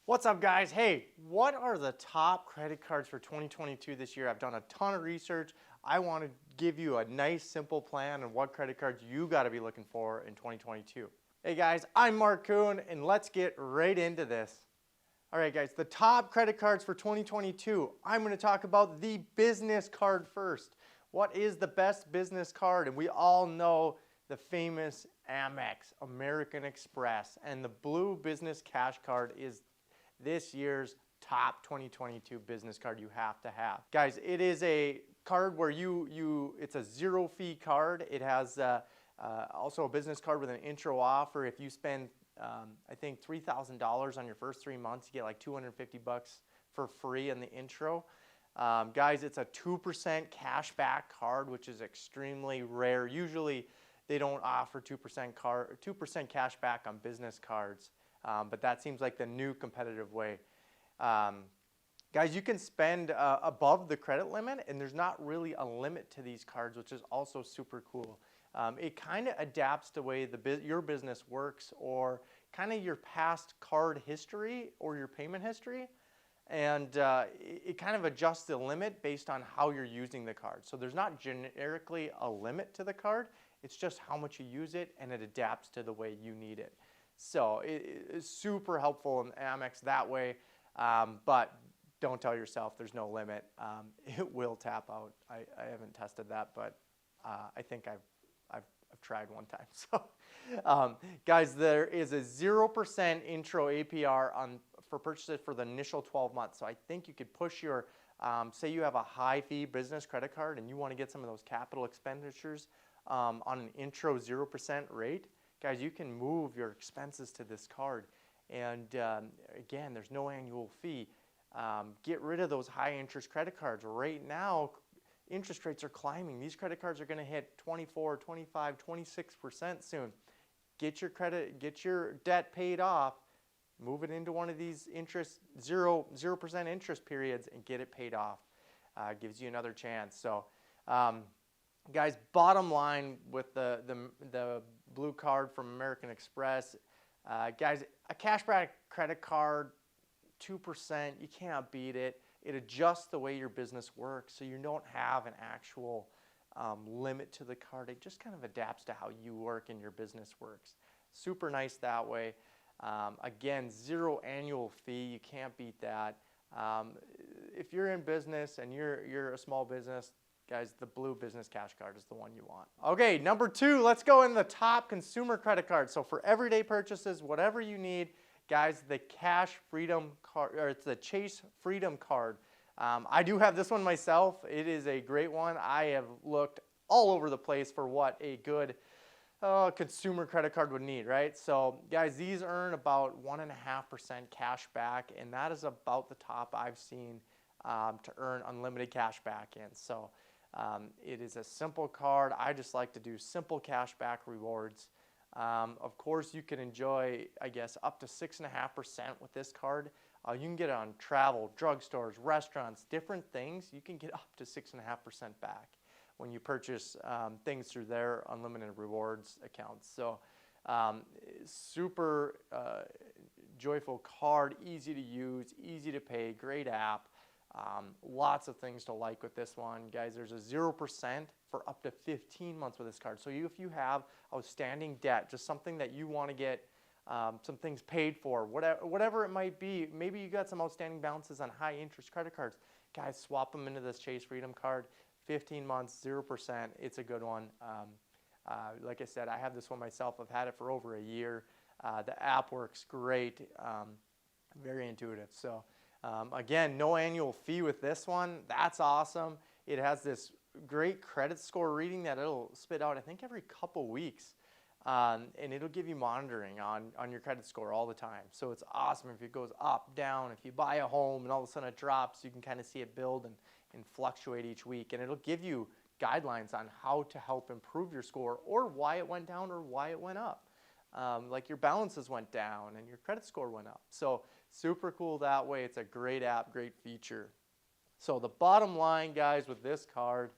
What's up, guys? Hey, what are the top credit cards for 2022 this year? I've done a ton of research. I want to give you a nice, simple plan on what credit cards you got to be looking for in 2022. Hey, guys, I'm Mark Kuhn, and let's get right into this. All right, guys, the top credit cards for 2022. I'm going to talk about the business card first. What is the best business card? And we all know the famous Amex, American Express, and the blue business cash card is this year's top 2022 business card you have to have. Guys, it is a card where it's a zero fee card. It has also a business card with an intro offer. If you spend, I think $3,000 on your first 3 months, you get like $250 for free in the intro. Guys, it's a 2% cash back card, which is extremely rare. Usually they don't offer 2% cash back on business cards. But that seems like the new competitive way. Guys, you can spend above the credit limit, and there's not really a limit to these cards, which is also super cool. It kind of adapts to the way your business works, or kind of your past card history or your payment history. And it kind of adjusts the limit based on how you're using the card. So there's not generically a limit to the card. It's just how much you use it, and it adapts to the way you need it. So it's super helpful in Amex that way, but don't tell yourself there's no limit. It will tap out. I haven't tested that, but I think I've tried one time. So guys, there is a 0% intro APR for purchases for the initial 12 months. So I think you could push your, say you have a high fee business credit card and you want to get some of those capital expenditures on an intro 0% rate. Guys, you can move your expenses to this card, and again, there's no annual fee. Get rid of those high interest credit cards. Right now, interest rates are climbing. These credit cards are going to hit 24, 25, 26% soon. Get your debt paid off, move it into one of these 0% interest periods, and get it paid off. Gives you another chance. So, guys, bottom line with the blue card from American Express, guys, a cashback credit card, 2%, you can't beat it. It adjusts the way your business works, so you don't have an actual limit to the card. It just kind of adapts to how you work and your business works. Super nice that way. Again, zero annual fee. You can't beat that. If you're in business and you're a small business, guys, the blue business cash card is the one you want. Okay, number 2, let's go in the top consumer credit card. So for everyday purchases, whatever you need, guys, the Cash Freedom card, or it's the Chase Freedom card. I do have this one myself. It is a great one. I have looked all over the place for what a good consumer credit card would need, right? So guys, these earn about 1.5% cash back, and that is about the top I've seen to earn unlimited cash back in. So it is a simple card. I just like to do simple cash back rewards. Of course, you can enjoy, I guess, up to 6.5% with this card. You can get it on travel, drugstores, restaurants, different things. You can get up to 6.5% back when you purchase things through their unlimited rewards accounts. So super joyful card, easy to use, easy to pay, great app. Lots of things to like with this one. Guys, there's a 0% for up to 15 months with this card. So if you have outstanding debt, just something that you want to get some things paid for, whatever it might be, maybe you got some outstanding balances on high interest credit cards, guys, swap them into this Chase Freedom card. 15 months, 0%. It's a good one. Like I said, I have this one myself. I've had it for over a year. The app works great. Very intuitive. So again, no annual fee with this one. That's awesome. It has this great credit score reading that it'll spit out, I think, every couple weeks. And it'll give you monitoring on your credit score all the time. So it's awesome if it goes up, down. If you buy a home and all of a sudden it drops, you can kind of see it build and fluctuate each week. And it'll give you guidelines on how to help improve your score, or why it went down or why it went up. Like your balances went down and your credit score went up. So super cool that way. It's a great app, great feature. So the bottom line, guys, with this card,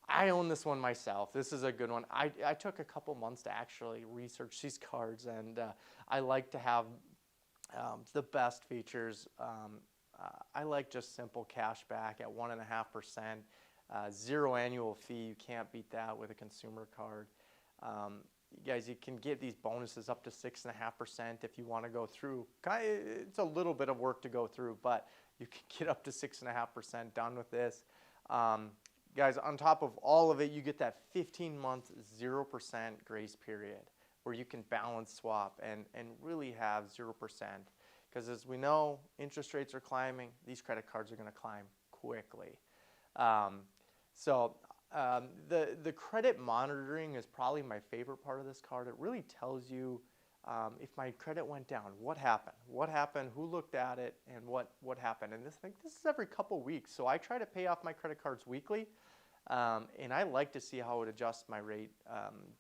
I own this one myself. This is a good one. I took a couple months to actually research these cards, and I like to have The best features, I like just simple cash back at 1.5%, zero annual fee. You can't beat that with a consumer card. You guys, you can get these bonuses up to 6.5% if you want to go through. It's a little bit of work to go through, but you can get up to 6.5% done with this. Guys, on top of all of it, you get that 15-month 0% grace period where you can balance swap and really have 0%. Because as we know, interest rates are climbing. These credit cards are going to climb quickly. The credit monitoring is probably my favorite part of this card. It really tells you if my credit went down, what happened, who looked at it, and what happened. And this is every couple weeks. So I try to pay off my credit cards weekly, and I like to see how it adjusts my rate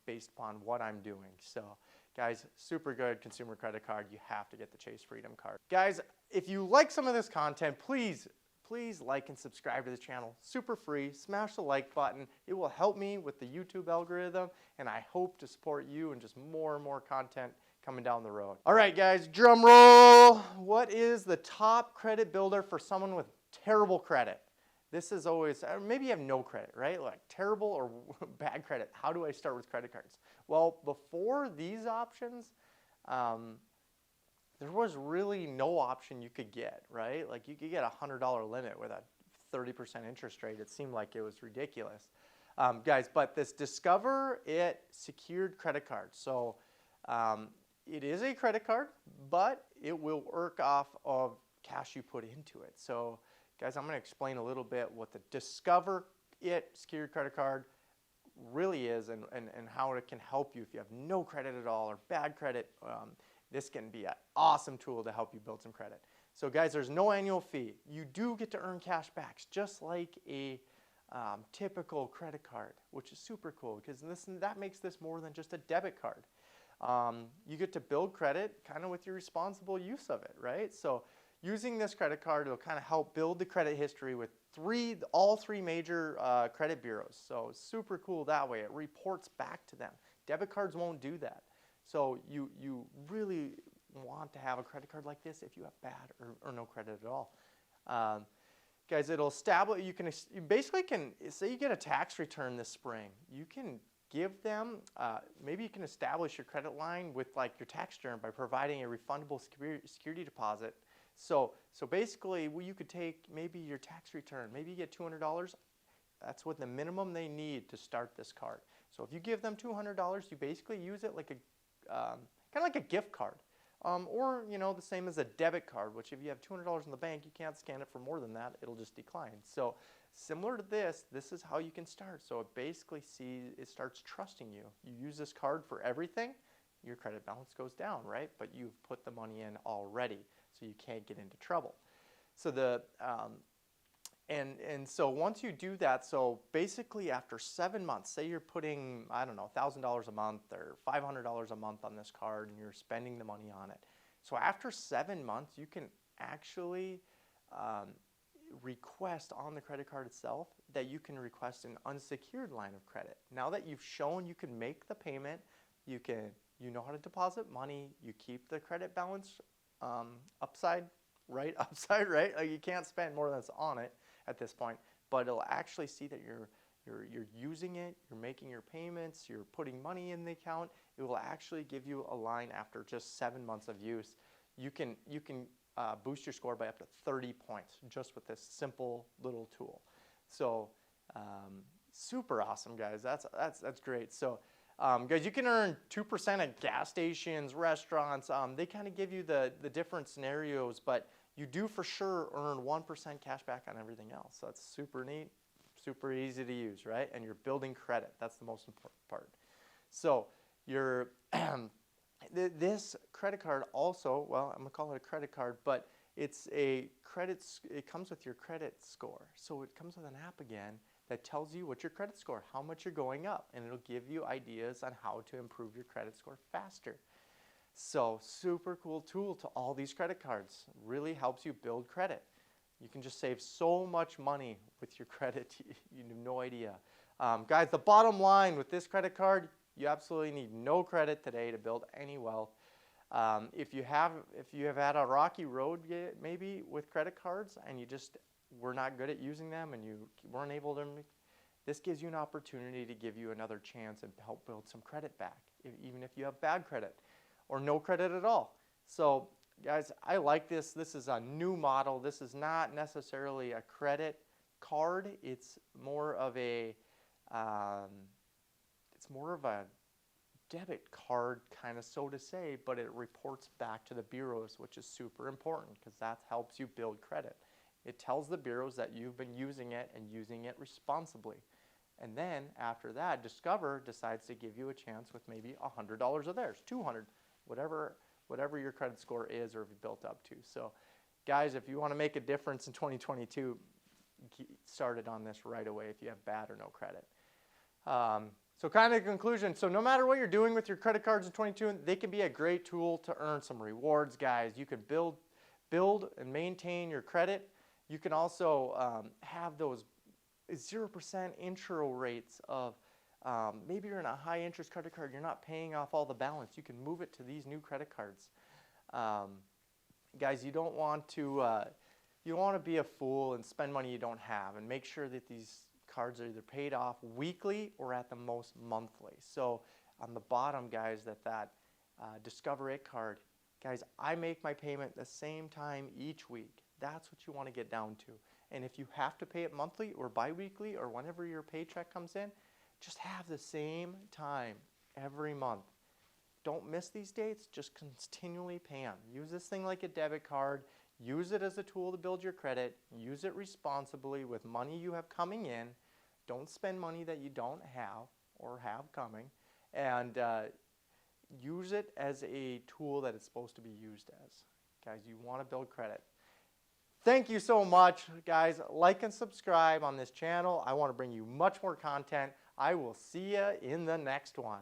based upon what I'm doing. So guys, super good consumer credit card. You have to get the Chase Freedom card. Guys, if you like some of this content, please like and subscribe to the channel. Super free. Smash the like button. It will help me with the YouTube algorithm, and I hope to support you and just more and more content coming down the road. All right, guys, drum roll. What is the top credit builder for someone with terrible credit? This is always, maybe you have no credit, right? Like terrible or bad credit. How do I start with credit cards? Well, before these options, there was really no option you could get, right? Like you could get a $100 limit with a 30% interest rate. It seemed like it was ridiculous. Guys, but this Discover It secured credit card. So it is a credit card, but it will work off of cash you put into it. So guys, I'm going to explain a little bit what the Discover It secured credit card really is and how it can help you if you have no credit at all or bad credit. This can be an awesome tool to help you build some credit. So guys, there's no annual fee. You do get to earn cash backs just like a typical credit card, which is super cool because that makes this more than just a debit card. You get to build credit kind of with your responsible use of it, right? So using this credit card, it'll kind of help build the credit history with all three major credit bureaus. So super cool that way. It reports back to them. Debit cards won't do that. So you really want to have a credit card like this if you have bad or no credit at all. Guys, it'll establish, you basically can, say you get a tax return this spring, you can give them, maybe you can establish your credit line with like your tax return by providing a refundable security deposit. So basically, you could take maybe your tax return, maybe you get $200. That's what the minimum they need to start this card. So if you give them $200, you basically use it like a kind of like a gift card, or the same as a debit card. Which if you have $200 in the bank, you can't scan it for more than that; it'll just decline. So similar to this is how you can start. So it basically it starts trusting you. You use this card for everything, your credit balance goes down, right? But you've put the money in already, so you can't get into trouble. So so once you do that, so basically after 7 months, say you're putting, I don't know, $1,000 a month or $500 a month on this card and you're spending the money on it. So after 7 months, you can actually request on the credit card itself that you can request an unsecured line of credit. Now that you've shown you can make the payment, you know how to deposit money, you keep the credit balance upside right. Like you can't spend more than that's on it at this point, but it'll actually see that you're using it, you're making your payments, you're putting money in the account. It will actually give you a line after just 7 months of use. You can boost your score by up to 30 points just with this simple little tool. So super awesome, guys. That's great. So guys, you can earn 2% at gas stations, restaurants. They kind of give you the different scenarios, but you do for sure earn 1% cash back on everything else. So that's super neat, super easy to use, right? And you're building credit. That's the most important part. So this credit card also, well, I'm going to call it a credit card, but it's a credit. It comes with your credit score. So it comes with an app again that tells you what your credit score, how much you're going up, and it'll give you ideas on how to improve your credit score faster. So super cool tool to all these credit cards. Really helps you build credit. You can just save so much money with your credit. You have no idea. Guys, the bottom line with this credit card, you absolutely need no credit today to build any wealth. If you have had a rocky road maybe with credit cards and you just were not good at using them and you weren't able to, this gives you an opportunity to give you another chance and help build some credit back, even if you have bad credit or no credit at all. So guys, I like this. This is a new model. This is not necessarily a credit card. It's more of a debit card, kind of, so to say, but it reports back to the bureaus, which is super important because that helps you build credit. It tells the bureaus that you've been using it and using it responsibly. And then after that, Discover decides to give you a chance with maybe $100 of theirs, $200, whatever your credit score is or have you built up to. So guys, if you want to make a difference in 2022, get started on this right away if you have bad or no credit. So kind of conclusion, so no matter what you're doing with your credit cards in 2022, they can be a great tool to earn some rewards, guys. You can build and maintain your credit. You can also have those 0% intro rates of maybe you're in a high interest credit card, you're not paying off all the balance. You can move it to these new credit cards. Guys, you don't want to be a fool and spend money you don't have, and make sure that these cards are either paid off weekly or at the most monthly. So on the bottom, guys, that Discover It card, guys, I make my payment the same time each week. That's what you want to get down to. And if you have to pay it monthly or bi-weekly or whenever your paycheck comes in, just have the same time every month. Don't miss these dates, just continually pay them. Use this thing like a debit card. Use it as a tool to build your credit. Use it responsibly with money you have coming in. Don't spend money that you don't have or have coming. And use it as a tool that it's supposed to be used as. Guys, you want to build credit. Thank you so much, guys. Like and subscribe on this channel. I want to bring you much more content. I will see you in the next one.